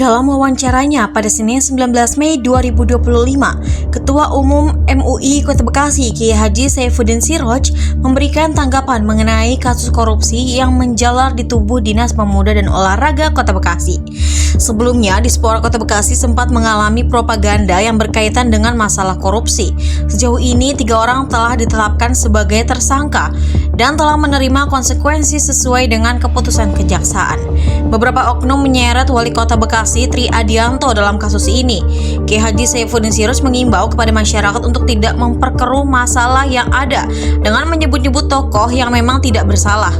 Dalam wawancaranya pada Senin 19 Mei 2025, Ketua Umum MUI Kota Bekasi Kiai Haji Saifuddin Siroj memberikan tanggapan mengenai kasus korupsi yang menjalar di tubuh Dinas Pemuda dan Olahraga Kota Bekasi. Sebelumnya, Dispora Kota Bekasi sempat mengalami propaganda yang berkaitan dengan masalah korupsi. Sejauh ini, 3 orang telah ditetapkan sebagai tersangka dan telah menerima konsekuensi sesuai dengan keputusan kejaksaan. Beberapa oknum menyeret Wali Kota Bekasi Tri Adianto dalam kasus ini. Kiai Haji Saifuddin Siroj mengimbau kepada masyarakat untuk tidak memperkeruh masalah yang ada dengan menyebut-nyebut tokoh yang memang tidak bersalah,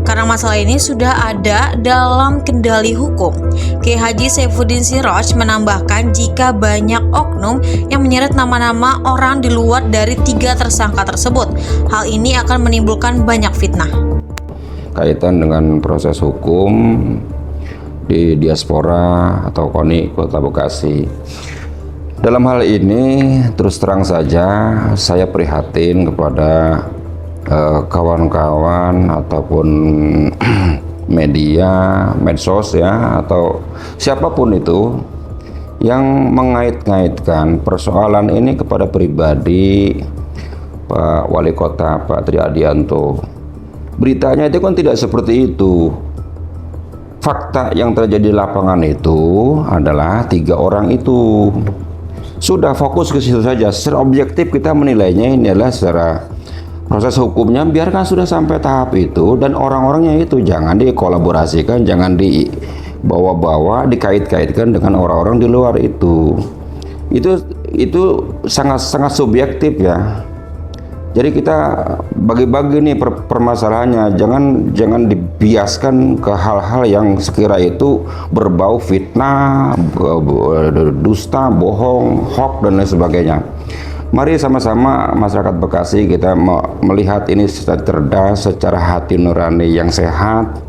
karena masalah ini sudah ada dalam kendali hukum. Kiai Haji Saifuddin Siroj menambahkan jika banyak oknum yang menyeret nama-nama orang di luar dari 3 tersangka tersebut, hal ini akan menimbulkan banyak fitnah. Kaitan dengan proses hukum di Diaspora atau KONI Kota Bekasi. Dalam hal ini terus terang saja saya prihatin kepada kawan-kawan ataupun media, medsos ya, atau siapapun itu yang mengait-ngaitkan persoalan ini kepada pribadi Pak Wali Kota Pak Tri Adianto. Beritanya itu kan tidak seperti itu. Fakta yang terjadi di lapangan itu adalah 3 orang itu. Sudah fokus ke situ saja. Secara objektif kita menilainya ini adalah secara proses hukumnya, biarkan sudah sampai tahap itu, dan orang-orangnya itu jangan dikolaborasikan, jangan dibawa-bawa, dikait-kaitkan dengan orang-orang di luar itu. Itu sangat subjektif ya. Jadi kita bagi-bagi nih permasalahannya, jangan dibiaskan ke hal-hal yang sekira itu berbau fitnah, dusta, bohong, hoax dan lain sebagainya. Mari sama-sama masyarakat Bekasi kita melihat ini secara cerdas, secara hati nurani yang sehat,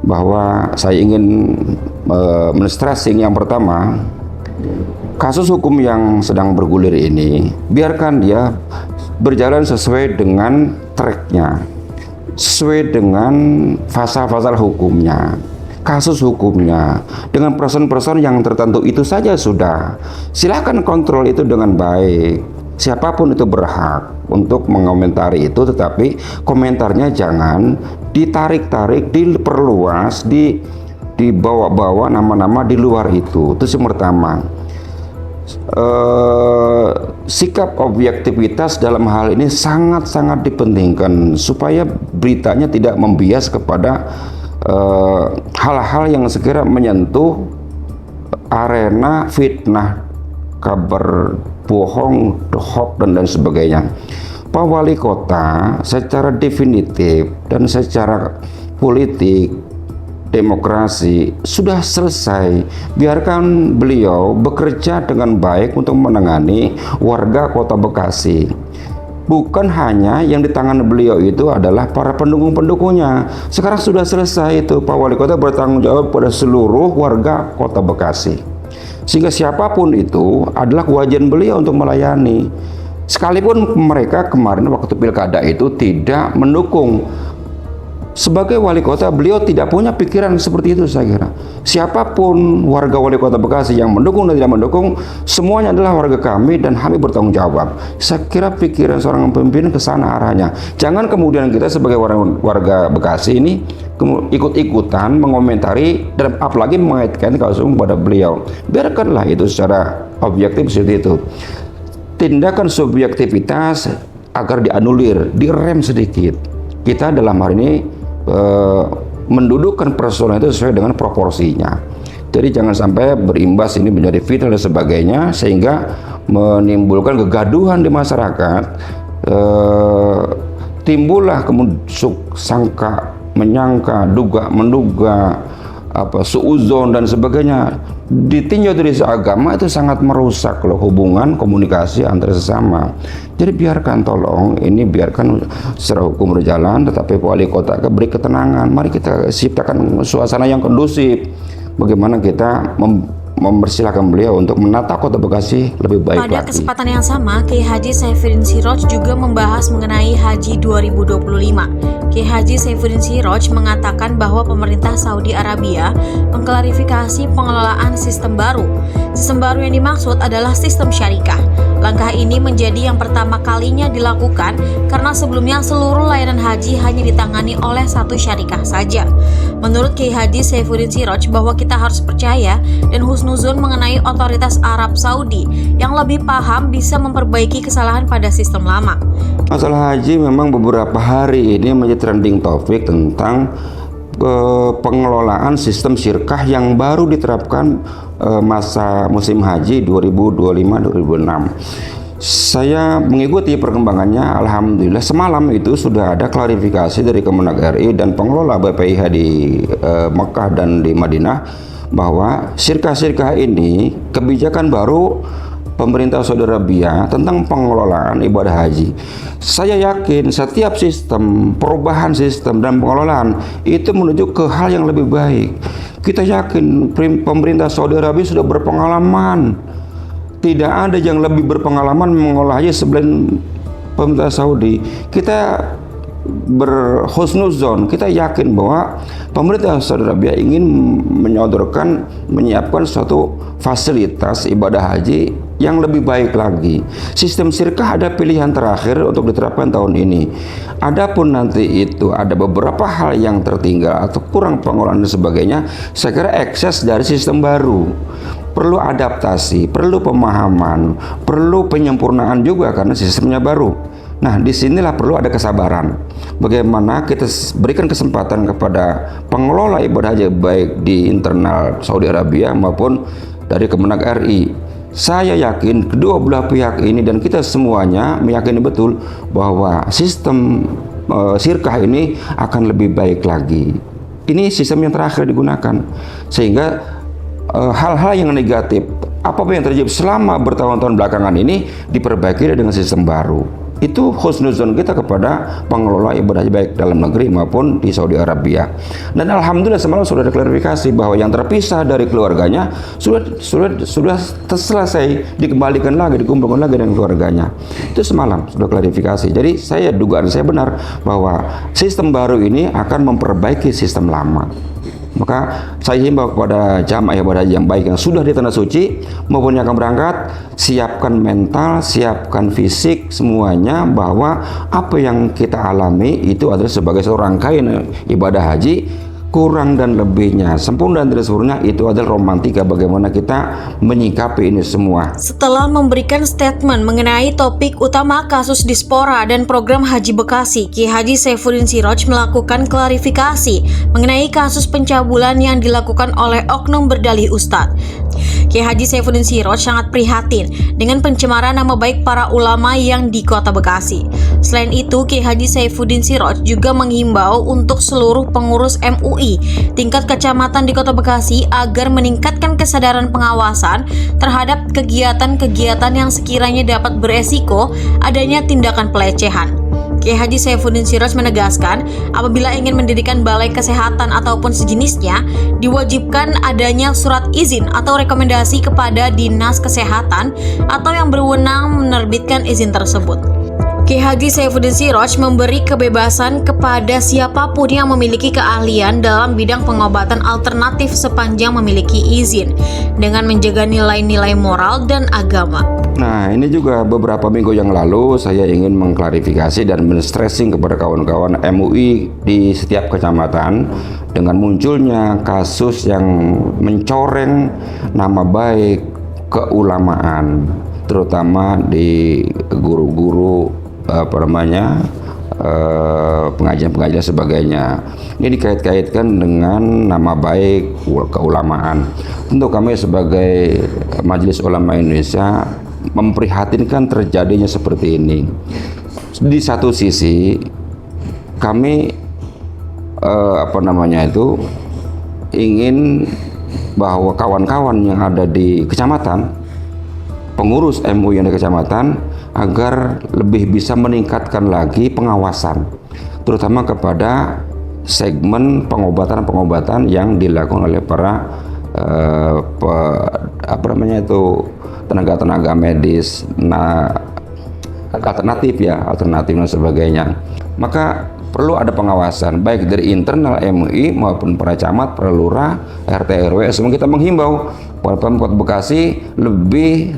bahwa saya ingin men-stressing yang pertama, kasus hukum yang sedang bergulir ini biarkan dia berjalan sesuai dengan tracknya, sesuai dengan pasal-pasal hukumnya, kasus hukumnya, dengan person-person yang tertentu itu saja sudah. Silakan kontrol itu dengan baik. Siapapun itu berhak untuk mengomentari itu, tetapi komentarnya jangan ditarik-tarik, diperluas, dibawa-bawa nama-nama di luar itu. Itu yang pertama. Sikap objektivitas dalam hal ini sangat-sangat dipentingkan supaya beritanya tidak membias kepada hal-hal yang sekira menyentuh arena fitnah, kabar bohong, hoax dan lain sebagainya. Pak Wali Kota secara definitif dan secara politik demokrasi sudah selesai. Biarkan beliau bekerja dengan baik untuk menangani warga Kota Bekasi. Bukan hanya yang di tangan beliau itu adalah para pendukung-pendukungnya. Sekarang sudah selesai itu. Pak Wali Kota bertanggung jawab pada seluruh warga Kota Bekasi. Sehingga siapapun itu adalah kewajiban beliau untuk melayani. Sekalipun mereka kemarin waktu pilkada itu tidak mendukung. Sebagai wali kota, beliau tidak punya pikiran seperti itu, saya kira. Siapapun warga wali kota Bekasi yang mendukung dan tidak mendukung, semuanya adalah warga kami dan kami bertanggung jawab. Saya kira pikiran seorang pemimpin ke sana arahnya. Jangan kemudian kita sebagai warga Bekasi ini ikut-ikutan mengomentari dan apalagi mengaitkan kasus pada beliau. Biarkanlah itu secara objektif seperti itu. Tindakan subjektivitas agar dianulir, direm sedikit. Kita dalam hari ini mendudukkan persoalan itu sesuai dengan proporsinya. Jadi jangan sampai berimbas ini menjadi fitnah dan sebagainya sehingga menimbulkan kegaduhan di masyarakat. Timbullah kemudian sangka, menyangka, duga, menduga, suuzon dan sebagainya. Ditinjau dari seagama itu sangat merusak loh hubungan komunikasi antara sesama. Jadi biarkan, tolong ini biarkan secara hukum berjalan, tetapi wali kota beri ketenangan. Mari kita ciptakan suasana yang kondusif. Bagaimana kita mempersilahkan beliau untuk menata Kota Bekasi lebih baik Pada lagi. kesempatan yang sama, Kiai Haji Saifuddin Siroj juga membahas mengenai Haji 2025. Kiai Haji Saifuddin Siroj mengatakan bahwa pemerintah Saudi Arabia mengklarifikasi pengelolaan sistem baru. Sistem baru yang dimaksud adalah sistem syarikah. Langkah ini menjadi yang pertama kalinya dilakukan karena sebelumnya seluruh layanan haji hanya ditangani oleh satu syarikah saja. Menurut Kiai Haji Saifuddin Siroj bahwa kita harus percaya dan husnuzon mengenai otoritas Arab Saudi yang lebih paham bisa memperbaiki kesalahan pada sistem lama. Masalah haji memang beberapa hari ini menjadi trending topik tentang pengelolaan sistem syirkah yang baru diterapkan masa musim haji 2025-2026. Saya mengikuti perkembangannya, alhamdulillah semalam itu sudah ada klarifikasi dari Kemenak RI dan pengelola BPIH di Mekah dan di Madinah bahwa syirkah-syirkah ini kebijakan baru pemerintah Saudi Arabia tentang pengelolaan ibadah haji. Saya yakin setiap sistem, perubahan sistem dan pengelolaan itu menuju ke hal yang lebih baik. Kita yakin pemerintah Saudi Arabia sudah berpengalaman. Tidak ada yang lebih berpengalaman mengolah haji selain pemerintah Saudi. Kita berhusnuzon, kita yakin bahwa pemerintah Saudi Arabia ingin menyiapkan suatu fasilitas ibadah haji yang lebih baik lagi. Sistem syirkah ada pilihan terakhir untuk diterapkan tahun ini. Adapun nanti itu ada beberapa hal yang tertinggal atau kurang pengelolaan dan sebagainya, saya kira ekses dari sistem baru. Perlu adaptasi, perlu pemahaman, perlu penyempurnaan juga karena sistemnya baru. Nah, disinilah perlu ada kesabaran. Bagaimana kita berikan kesempatan kepada pengelola ibadah haji baik di internal Saudi Arabia maupun dari Kemenak RI. Saya yakin kedua belah pihak ini dan kita semuanya meyakini betul bahwa sistem syirkah ini akan lebih baik lagi. Ini sistem yang terakhir digunakan, sehingga hal-hal yang negatif apapun yang terjadi selama bertahun-tahun belakangan ini diperbaiki dengan sistem baru. Itu husnuzon kita kepada pengelola ibadah haji baik dalam negeri maupun di Saudi Arabia. Dan alhamdulillah semalam sudah ada klarifikasi bahwa yang terpisah dari keluarganya sudah selesai, dikembalikan lagi, dikumpulkan lagi dengan keluarganya. Itu semalam sudah klarifikasi. Jadi dugaan saya benar bahwa sistem baru ini akan memperbaiki sistem lama. Maka saya himbau kepada jamaah ibadah haji yang baik yang sudah di tanah suci maupun yang akan berangkat, siapkan mental, siapkan fisik semuanya, bahwa apa yang kita alami itu adalah sebagai seorang rangkaian ibadah haji. Kurang dan lebihnya, sempurna dan tidak sempurna, itu adalah romantika bagaimana kita menyikapi ini semua. Setelah memberikan statement mengenai topik utama kasus dispora dan program Haji Bekasi, Kiai Haji Saifuddin Siroj melakukan klarifikasi mengenai kasus pencabulan yang dilakukan oleh oknum berdalih Ustadz. Kiai Haji Saifuddin Siroj sangat prihatin dengan pencemaran nama baik para ulama yang di Kota Bekasi. Selain itu, Kiai Haji Saifuddin Siroj juga menghimbau untuk seluruh pengurus MUI tingkat kecamatan di Kota Bekasi agar meningkatkan kesadaran pengawasan terhadap kegiatan-kegiatan yang sekiranya dapat beresiko adanya tindakan pelecehan. Kiai Haji Saifuddin Siroj menegaskan, apabila ingin mendirikan balai kesehatan ataupun sejenisnya, diwajibkan adanya surat izin atau rekomendasi kepada Dinas Kesehatan atau yang berwenang menerbitkan izin tersebut. Kiai Haji Saifuddin Siroj memberi kebebasan kepada siapapun yang memiliki keahlian dalam bidang pengobatan alternatif sepanjang memiliki izin, dengan menjaga nilai-nilai moral dan agama. Nah, ini juga beberapa minggu yang lalu saya ingin mengklarifikasi dan men-stressing kepada kawan-kawan MUI di setiap kecamatan dengan munculnya kasus yang mencoreng nama baik keulamaan, terutama di guru-guru pengajian-pengajian sebagainya. Ini dikait-kaitkan dengan nama baik keulamaan. Tentu kami sebagai Majelis Ulama Indonesia memprihatinkan terjadinya seperti ini. Di satu sisi kami ingin bahwa kawan-kawan yang ada di kecamatan, pengurus MUI yang di kecamatan, agar lebih bisa meningkatkan lagi pengawasan, terutama kepada segmen pengobatan-pengobatan yang dilakukan oleh para tenaga-tenaga medis alternatif dan sebagainya. Maka perlu ada pengawasan baik dari internal MUI maupun para camat, para lurah, RT RW. Semua kita menghimbau Pemkot Bekasi lebih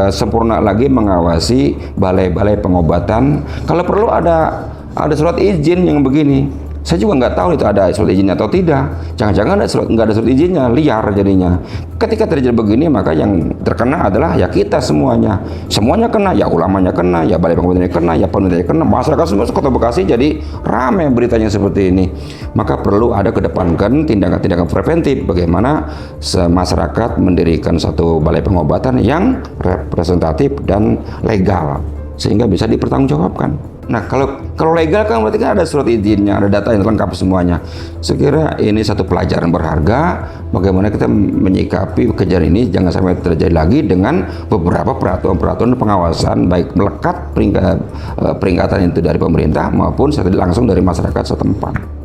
sempurna lagi mengawasi balai-balai pengobatan. Kalau perlu ada surat izin yang begini. Saya juga nggak tahu itu ada surat izinnya atau tidak. Jangan-jangan nggak ada surat izinnya, liar jadinya. Ketika terjadi begini, maka yang terkena adalah ya kita semuanya. Semuanya kena, ya ulamanya kena, ya balai pengobatannya kena, ya penelitiannya kena. Masyarakat semua Kota Bekasi jadi ramai beritanya seperti ini. Maka perlu ada kedepankan tindakan-tindakan preventif. Bagaimana masyarakat mendirikan satu balai pengobatan yang representatif dan legal, sehingga bisa dipertanggungjawabkan. Nah, kalau legal kan berarti kan ada surat izinnya, ada data yang lengkap semuanya. Sekira ini satu pelajaran berharga bagaimana kita menyikapi kejadian ini jangan sampai terjadi lagi dengan beberapa peraturan pengawasan baik melekat peringatan itu dari pemerintah maupun langsung dari masyarakat setempat.